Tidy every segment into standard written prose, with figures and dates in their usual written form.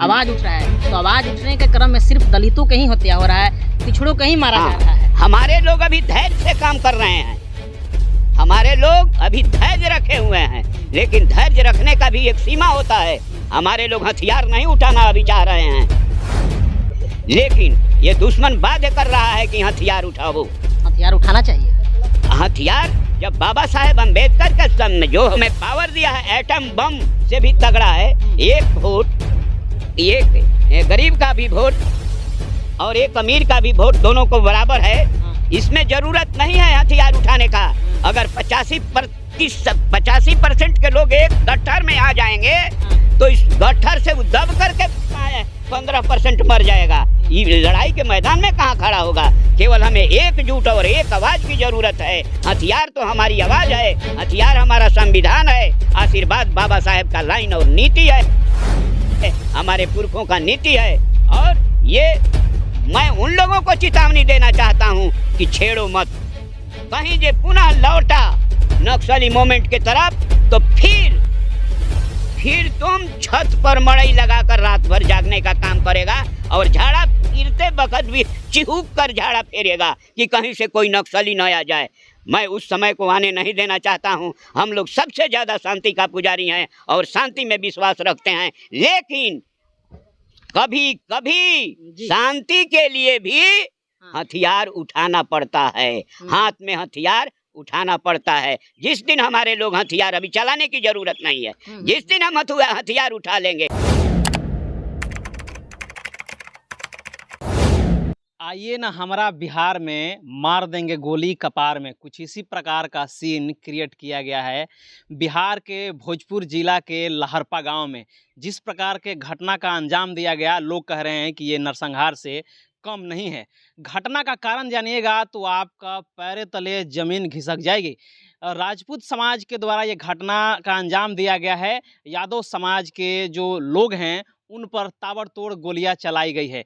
आवाज उठ रहा है, तो आवाज उठने के क्रम में सिर्फ दलितों के ही हत्या हो रहा है, पिछड़ों के ही मारा जा रहा है। हमारे लोग अभी धैर्य से काम कर रहे हैं, हमारे लोग अभी धैर्य रखे हुए हैं, लेकिन धैर्य रखने का भी एक सीमा होता है। हमारे लोग हथियार नहीं उठाना अभी चाह रहे हैं, लेकिन ये दुश्मन बाध्य कर रहा है कि हथियार उठाओ। हथियार उठाना चाहिए। हथियार जब बाबा साहेब अम्बेडकर के सन ने जो हमें पावर दिया है, एटम बम से भी तगड़ा है। एक वोट, एक गरीब का भी वोट और एक अमीर का भी वोट, दोनों को बराबर है। इसमें जरूरत नहीं है हथियार उठाने का। अगर 85% के लोग एक गट्ठर में आ जाएंगे तो इस गट्ठर से दब करके 15% मर जाएगा। ये लड़ाई के मैदान में कहाँ खड़ा होगा? केवल हमें एकजुट और एक आवाज की जरूरत है। हथियार तो हमारी आवाज है, हथियार हमारा संविधान है, आशीर्वाद बाबा साहेब का लाइन और नीति है, हमारे पुरखों का नीति है। और ये मैं उन लोगों को चेतावनी देना चाहता हूँ कि छेड़ो मत। कहीं जे पुनः लौटा नक्सली मोमेंट के तरफ तो फिर तुम छत पर मड़ई लगाकर रात भर जागने का काम करेगा और झाड़ा फिरते वक्त भी चिहुक कर झाड़ा फेरेगा कि कहीं से कोई नक्सली न आ जाए। मैं उस समय को आने नहीं देना चाहता हूं। हम लोग सबसे ज्यादा शांति का पुजारी हैं और शांति में विश्वास रखते हैं, लेकिन कभी कभी शांति के लिए भी हथियार उठाना पड़ता है, हाथ में हथियार उठाना पड़ता है। जिस दिन हमारे लोग हथियार, अभी चलाने की जरूरत नहीं है, जिस दिन हम हथियार उठा लेंगे। आइए ना हमारा बिहार में मार देंगे गोली कपार में, कुछ इसी प्रकार का सीन क्रिएट किया गया है बिहार के भोजपुर जिला के लहरपा गांव में। जिस प्रकार के घटना का अंजाम दिया गया, लोग कह रहे हैं कि ये नरसंहार से कम नहीं है। घटना का कारण जानिएगा तो आपका पैर तले जमीन खिसक जाएगी। राजपूत समाज के द्वारा ये घटना का अंजाम दिया गया है। यादव समाज के जो लोग हैं उन पर ताबड़तोड़ गोलियां चलाई गई है।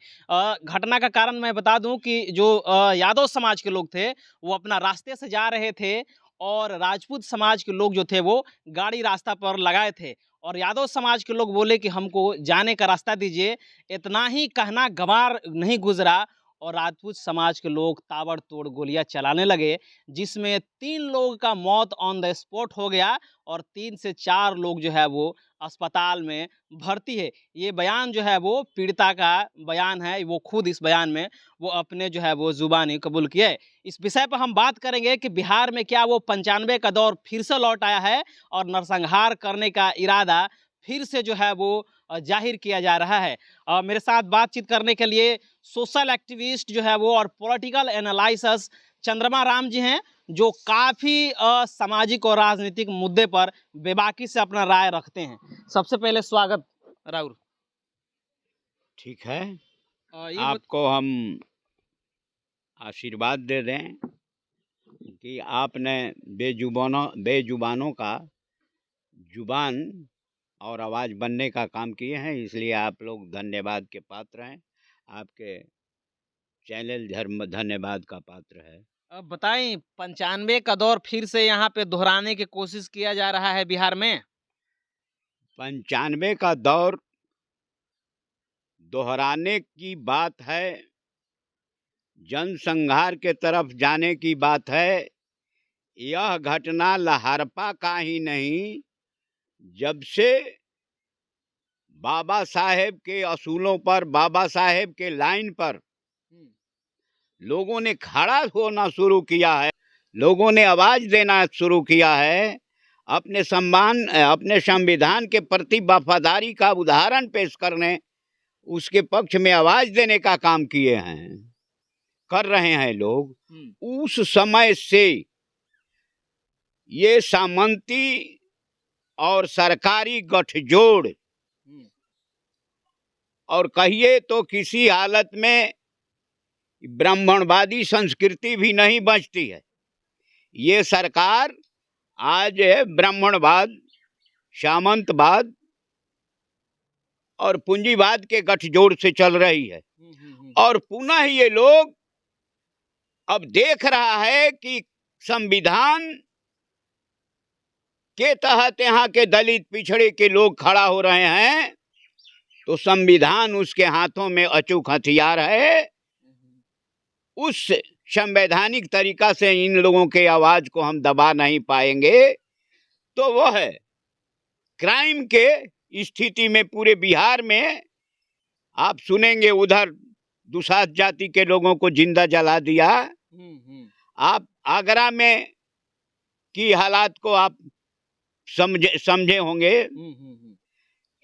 घटना का कारण मैं बता दूं कि जो यादव समाज के लोग थे वो अपना रास्ते से जा रहे थे और राजपूत समाज के लोग जो थे वो गाड़ी रास्ता पर लगाए थे और यादव समाज के लोग बोले कि हमको जाने का रास्ता दीजिए। इतना ही कहना गंवार नहीं गुजरा और राजपूत समाज के लोग ताबड़तोड़ गोलियां चलाने लगे, जिसमें 3 लोगों का मौत ऑन द स्पॉट हो गया और 3 से 4 लोग जो है वो अस्पताल में भर्ती है। ये बयान जो है वो पीड़िता का बयान है, वो खुद इस बयान में वो अपने जो है वो जुबानी कबूल किए। इस विषय पर हम बात करेंगे कि बिहार में क्या वो 95 का दौर फिर से लौट आया है और नरसंहार करने का इरादा फिर से जो है वो जाहिर किया जा रहा है। मेरे साथ बातचीत करने के लिए सोशल एक्टिविस्ट जो है वो और पॉलिटिकल एनालिसिस चंद्रमा राम जी हैं, जो काफ़ी सामाजिक और राजनीतिक मुद्दे पर बेबाकी से अपना राय रखते हैं। सबसे पहले स्वागत राउर। ठीक है, आपको हम आशीर्वाद दे दें कि आपने बेजुबानों का जुबान और आवाज़ बनने का काम किए हैं, इसलिए आप लोग धन्यवाद के पात्र हैं। आपके चैनल धन्यवाद का पात्र है। अब बताएं, 95 का दौर फिर से यहाँ पे दोहराने की कोशिश किया जा रहा है बिहार में। 95 का दौर दोहराने की बात है, जनसंहार के तरफ जाने की बात है। यह घटना लहरपा का ही नहीं, जब से बाबा साहेब के असूलों पर, बाबा साहेब के लाइन पर लोगों ने खड़ा होना शुरू किया है, लोगों ने आवाज देना शुरू किया है, अपने संविधान के प्रति वफादारी का उदाहरण पेश करने, उसके पक्ष में आवाज देने का काम किए हैं, कर रहे हैं लोग। उस समय से ये सामंती और सरकारी गठजोड़ और कहिए तो किसी हालत में ब्राह्मणवादी संस्कृति भी नहीं बचती है। ये सरकार आज ब्राह्मणवाद, सामंतवाद और पूंजीवाद के गठजोड़ से चल रही है। और पुनः ये लोग अब देख रहा है कि संविधान के तहत यहाँ के दलित पिछड़े के लोग खड़ा हो रहे हैं, तो संविधान उसके हाथों में अचूक हथियार है। उस संवैधानिक तरीका से इन लोगों के आवाज को हम दबा नहीं पाएंगे। तो वह है क्राइम के स्थिति में पूरे बिहार में आप सुनेंगे, उधर दुसाध जाति के लोगों को जिंदा जला दिया। आप आगरा में की हालात को आप समझे होंगे।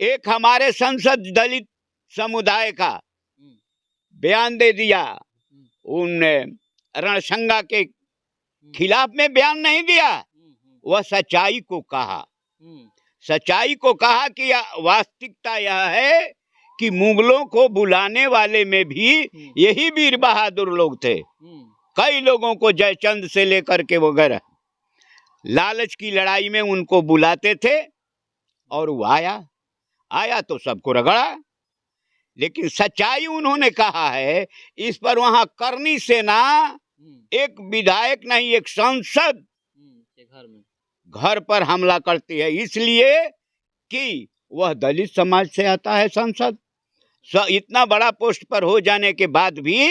एक हमारे संसद दलित समुदाय का बयान दे दिया, उनने रणसंगा के खिलाफ में बयान नहीं दिया, वह सच्चाई को कहा। सच्चाई को कहा कि वास्तविकता यह है कि मुगलों को बुलाने वाले में भी यही वीर बहादुर लोग थे। कई लोगों को जयचंद से लेकर के वगैरह लालच की लड़ाई में उनको बुलाते थे और वो आया तो सबको रगड़ा। लेकिन सच्चाई उन्होंने कहा है। इस पर वहां करनी सेना एक विधायक नहीं, एक सांसद घर पर हमला करती है, इसलिए कि वह दलित समाज से आता है सांसद। इतना बड़ा पोस्ट पर हो जाने के बाद भी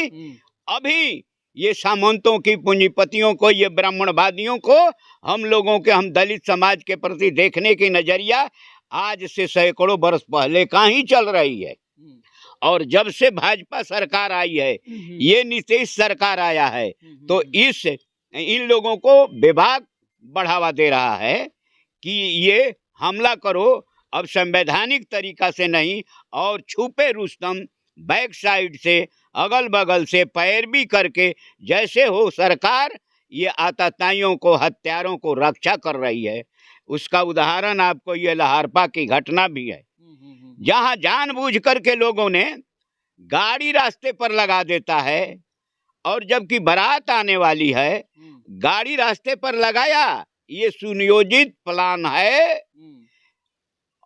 अभी ये सामंतों की, पूंजीपतियों को, ये ब्राह्मणवादियों को हम लोगों के, हम दलित समाज के प्रति देखने की नजरिया आज से सैकड़ों वर्ष पहले का ही चल रही है। और जब से भाजपा सरकार आई है, ये नीतीश सरकार आया है, तो इन लोगों को विभाग बढ़ावा दे रहा है कि ये हमला करो, अब संवैधानिक तरीका से नहीं और छुपे रुस्तम बैक साइड से, अगल बगल से पैरवी करके, जैसे हो सरकार ये आतताइयों को, हत्यारों को रक्षा कर रही है। उसका उदाहरण आपको ये लहरपा की घटना भी है, जहां जानबूझ करके लोगों ने गाड़ी रास्ते पर लगा देता है और जबकि बारात आने वाली है, गाड़ी रास्ते पर लगाया। ये सुनियोजित प्लान है।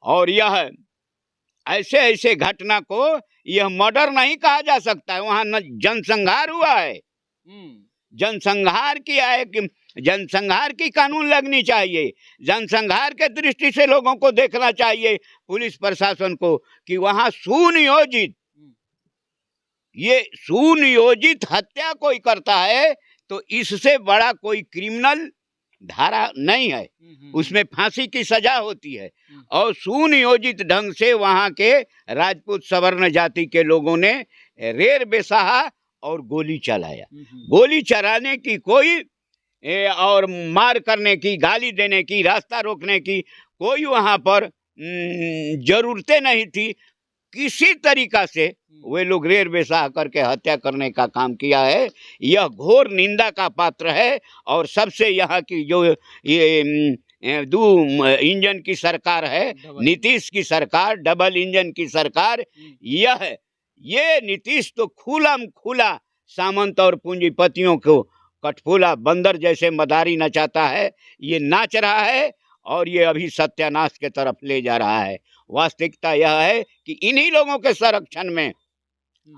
और यह ऐसे घटना को यह मर्डर नहीं कहा जा सकता है। वहां जनसंहार हुआ है, जनसंहार किया है कि जनसंहार की कानून लगनी चाहिए। जनसंहार के दृष्टि से लोगों को देखना चाहिए, पुलिस प्रशासन को, कि वहां सुनियोजित, ये सुनियोजित हत्या कोई करता है तो इससे बड़ा कोई क्रिमिनल धारा नहीं है, उसमें फांसी की सजा होती है। और सुनियोजित ढंग से वहां के राजपूत सवर्ण जाति के लोगों ने रेर बेसाहा और गोली चलाया। गोली चलाने की कोई और मार करने की, गाली देने की, रास्ता रोकने की कोई वहां पर जरूरतें नहीं थी। किसी तरीका से वे लोग रेर बेसाह करके हत्या करने का काम किया है। यह घोर निंदा का पात्र है। और सबसे यहाँ की जो ये दो इंजन की सरकार है, नीतीश की सरकार, डबल इंजन की सरकार, ये नीतीश तो खुला सामंत और पूंजीपतियों को कठफोला बंदर जैसे मदारी नचाता है। ये नाच रहा है और ये अभी सत्यानाश के तरफ ले जा रहा है। वास्तविकता यह है कि इन्हीं लोगों के संरक्षण में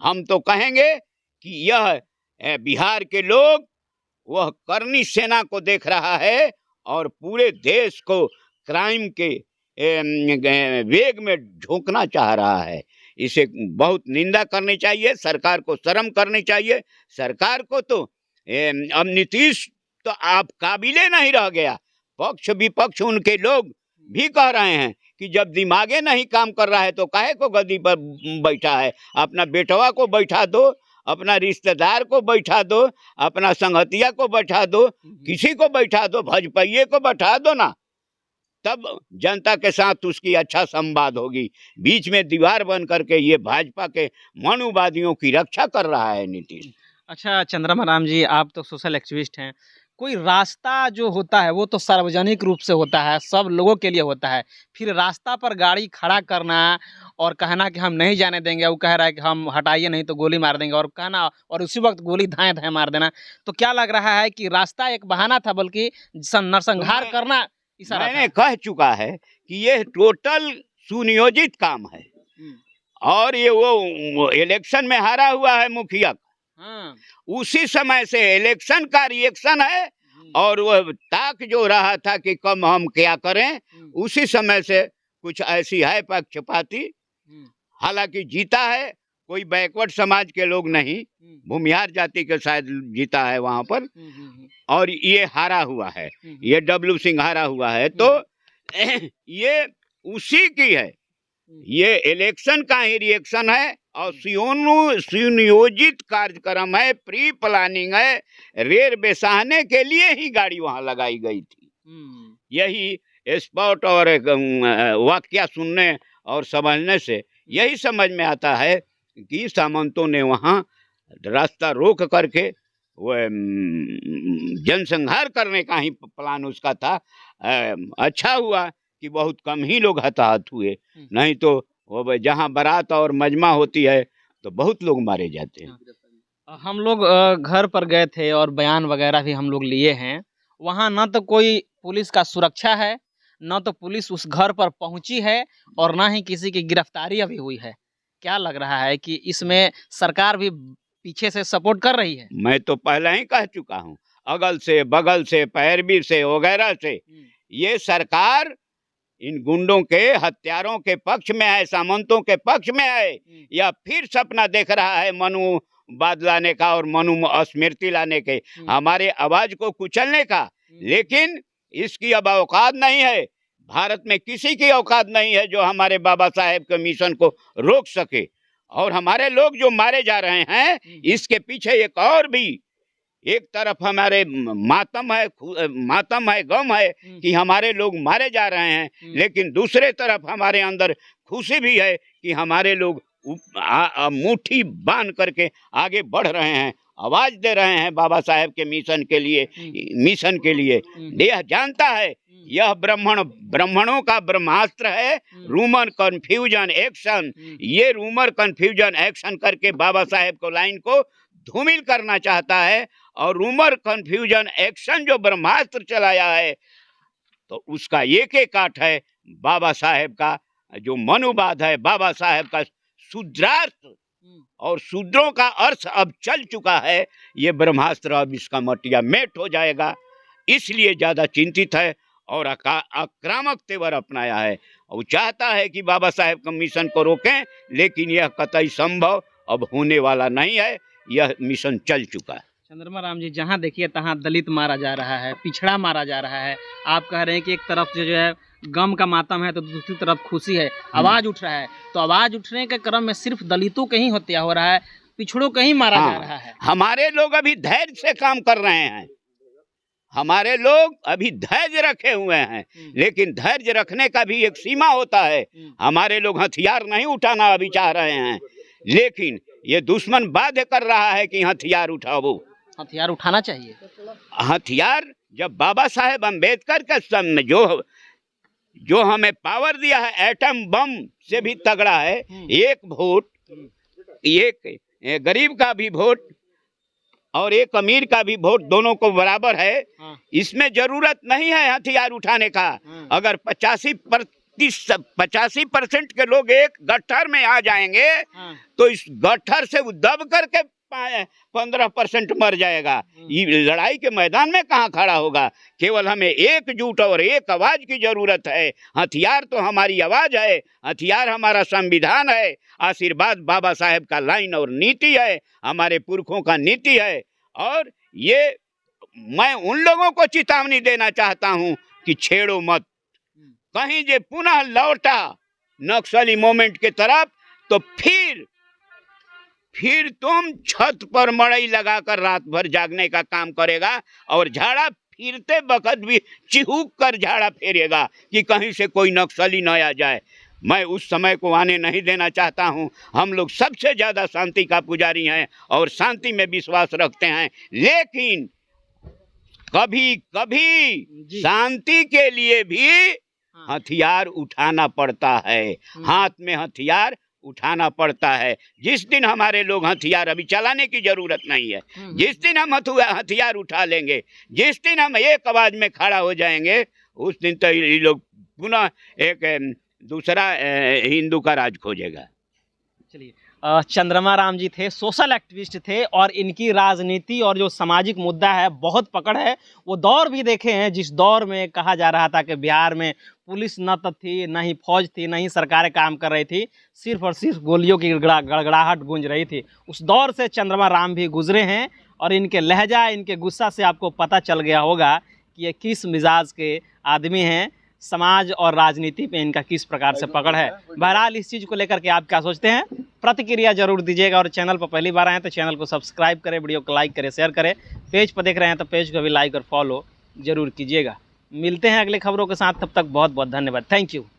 हम तो कहेंगे कि यह बिहार के लोग वह करनी सेना को देख रहा है और पूरे देश को क्राइम के वेग में झोंकना चाह रहा है। इसे बहुत निंदा करनी चाहिए, सरकार को शर्म करनी चाहिए। सरकार को तो अब नीतीश तो आप काबिले नहीं रह गया। पक्ष विपक्ष उनके लोग भी कह रहे हैं कि जब दिमागे नहीं काम कर रहा है तो काहे को गद्दी पर बैठा है। अपना बेटवा को बैठा दो, अपना रिश्तेदार को बैठा दो, अपना संगतिया को बैठा दो, किसी को बैठा दो, भजपइये को बैठा दो ना, तब जनता के साथ उसकी अच्छा संवाद होगी। बीच में दीवार बन करके ये भाजपा के मनुवादियों की रक्षा कर रहा है नीतीश। अच्छा चंद्रमा राम जी, आप तो सोशल एक्टिविस्ट हैं। कोई रास्ता जो होता है वो तो सार्वजनिक रूप से होता है, सब लोगों के लिए होता है। फिर रास्ता पर गाड़ी खड़ा करना और कहना कि हम नहीं जाने देंगे, वो कह रहा है कि हम हटाइए नहीं तो गोली मार देंगे, और कहना और उसी वक्त गोली धाएं धाएं मार देना, तो क्या लग रहा है कि रास्ता एक बहाना था बल्कि नरसंहार करना इशारा था? मैंने कह चुका है कि ये टोटल सुनियोजित काम है। और ये वो इलेक्शन में हारा हुआ है मुखिया, उसी समय से इलेक्शन का रिएक्शन है। और वह ताक जो रहा था कि कम हम क्या करें, उसी समय से कुछ ऐसी है पक्षपाती हालांकि जीता है कोई बैकवर्ड समाज के लोग नहीं, भूमिहार जाति के शायद जीता है वहां पर, और ये हारा हुआ है, ये डब्लू सिंह हारा हुआ है। तो ये उसी की है, ये इलेक्शन का ही रिएक्शन है और सुनियोजित कार्यक्रम है, प्री प्लानिंग है, रेर बेसाहने के लिए ही गाड़ी वहां लगाई गई थी। यही स्पॉट और वाकया सुनने और समझने से यही समझ में आता है कि सामंतों ने वहां रास्ता रोक करके वो जनसंहार करने का ही प्लान उसका था। अच्छा हुआ कि बहुत कम ही लोग हताहत हुए, नहीं तो वो जहां बारात और मजमा होती है तो बहुत लोग मारे जाते हैं। हम लोग घर पर गए थे और बयान वगैरह भी हम लोग लिए हैं। वहाँ न तो कोई पुलिस का सुरक्षा है, न तो पुलिस उस घर पर पहुंची है, और ना ही किसी की गिरफ्तारी अभी हुई है। क्या लग रहा है कि इसमें सरकार भी पीछे से सपोर्ट कर रही है? मैं तो पहले ही कह चुका हूँ, अगल से बगल से पैरवी से वगैरह से ये सरकार इन गुंडों के हत्यारों के पक्ष में है, सामंतों के पक्ष में है, या फिर सपना देख रहा है मनुवाद लाने का और मनु स्मृति लाने के, हमारे आवाज को कुचलने का। लेकिन इसकी अब औकात नहीं है, भारत में किसी की औकात नहीं है जो हमारे बाबा साहेब के मिशन को रोक सके। और हमारे लोग जो मारे जा रहे हैं, इसके पीछे एक और भी, एक तरफ हमारे मातम है, गम है कि हमारे लोग मारे जा रहे हैं, लेकिन दूसरे तरफ हमारे अंदर खुशी भी है कि हमारे लोग मुट्ठी बांध करके आगे बढ़ रहे हैं, आवाज दे रहे हैं बाबा साहेब के मिशन के लिए। यह जानता है यह ब्राह्मणों का ब्रह्मास्त्र है, रूमर कंफ्यूजन एक्शन। ये रूमर कंफ्यूजन एक्शन करके बाबा साहेब को लाइन को धूमिल करना चाहता है, और रूमर कंफ्यूजन एक्शन जो ब्रह्मास्त्र चलाया है तो उसका एक काट है बाबा साहेब का जो मनुवाद है, बाबा साहेब का शूद्रार्थ और शूद्रों का अर्थ अब चल चुका है। ये ब्रह्मास्त्र अब इसका मटिया मेट हो जाएगा, इसलिए ज्यादा चिंतित है और आक्रामक तेवर अपनाया है। वो चाहता है कि बाबा साहेब का मिशन को रोकें, लेकिन यह कतई संभव अब होने वाला नहीं है, यह मिशन चल चुका है। चंद्रमा राम जी, जहाँ देखिए तहाँ दलित मारा जा रहा है, पिछड़ा मारा जा रहा है। आप कह रहे हैं कि एक तरफ जो है गम का मातम है तो दूसरी तरफ खुशी है, आवाज उठ रहा है। तो आवाज उठने के क्रम में सिर्फ दलितों का ही हत्या हो रहा है, पिछड़ों का ही मारा जा रहा है। हमारे लोग अभी धैर्य से काम कर रहे हैं, हमारे लोग अभी धैर्य रखे हुए हैं, लेकिन धैर्य रखने का भी एक सीमा होता है। हमारे लोग हथियार नहीं उठाना अभी चाह रहे हैं, लेकिन ये दुश्मन बाध्य कर रहा है कि हथियार उठाओ। हथियार उठाना चाहिए। हथियार जब बाबा साहेब अम्बेडकर के सामने जो हमें पावर दिया है, एटम बम से भी तगड़ा है। एक वोट, एक गरीब का भी वोट और एक अमीर का भी वोट, दोनों को बराबर है। इसमें जरूरत नहीं है हथियार उठाने का। अगर 85% के लोग एक गट्ठर में आ जाएंगे तो इस गट्ठर से दब करके 15% मर जाएगा। ये लड़ाई के मैदान में कहाँ खड़ा होगा। केवल हमें एकजुट और एक आवाज की जरूरत है। हथियार तो हमारी आवाज है, हथियार हमारा संविधान है, आशीर्वाद बाबा साहेब का लाइन और नीति है, हमारे पुरखों का नीति है। और ये मैं उन लोगों को चेतावनी देना चाहता हूं कि छेड़ो मत। कहीं जे पुनः लौटा नक्सली मोमेंट के तरफ तो फिर तुम छत पर मड़ई लगाकर रात भर जागने का काम करेगा और झाड़ा फिरते वक्त भी चिहुक कर झाड़ा फेरेगा कि कहीं से कोई नक्सली न आ जाए। मैं उस समय को आने नहीं देना चाहता हूं। हम लोग सबसे ज्यादा शांति का पुजारी हैं और शांति में विश्वास रखते हैं, लेकिन कभी कभी शांति के लिए भी हथियार उठाना पड़ता है, हाथ में हथियार उठाना पड़ता है। जिस दिन हमारे लोग हथियार, अभी चलाने की जरूरत नहीं है, जिस दिन हम हथियार उठा लेंगे, जिस दिन हम एक आवाज में खड़ा हो जाएंगे, उस दिन तो ये लोग पुनः एक दूसरा हिंदू का राज खोजेगा। चलिए, चंद्रमा राम जी थे, सोशल एक्टिविस्ट थे और इनकी राजनीति और जो सामाजिक मुद्दा है बहुत पकड़ है। वो दौर भी देखे हैं जिस दौर में कहा जा रहा था कि बिहार में पुलिस न तो थी, न ही फौज थी, न ही सरकारें काम कर रही थी, सिर्फ और सिर्फ गोलियों की गड़गड़ाहट गूंज रही थी। उस दौर से चंद्रमा राम भी गुजरे हैं और इनके लहजा, इनके गुस्सा से आपको पता चल गया होगा कि ये किस मिजाज के आदमी हैं, समाज और राजनीति पे इनका किस प्रकार से पकड़ है। बहरहाल इस चीज़ को लेकर के आप क्या सोचते हैं, प्रतिक्रिया जरूर दीजिएगा। और चैनल पर पहली बार आए तो चैनल को सब्सक्राइब करें, वीडियो को लाइक करें, शेयर करें। पेज पर देख रहे हैं तो पेज को भी लाइक और फॉलो जरूर कीजिएगा। मिलते हैं अगले खबरों के साथ, तब तक बहुत बहुत धन्यवाद। Thank you.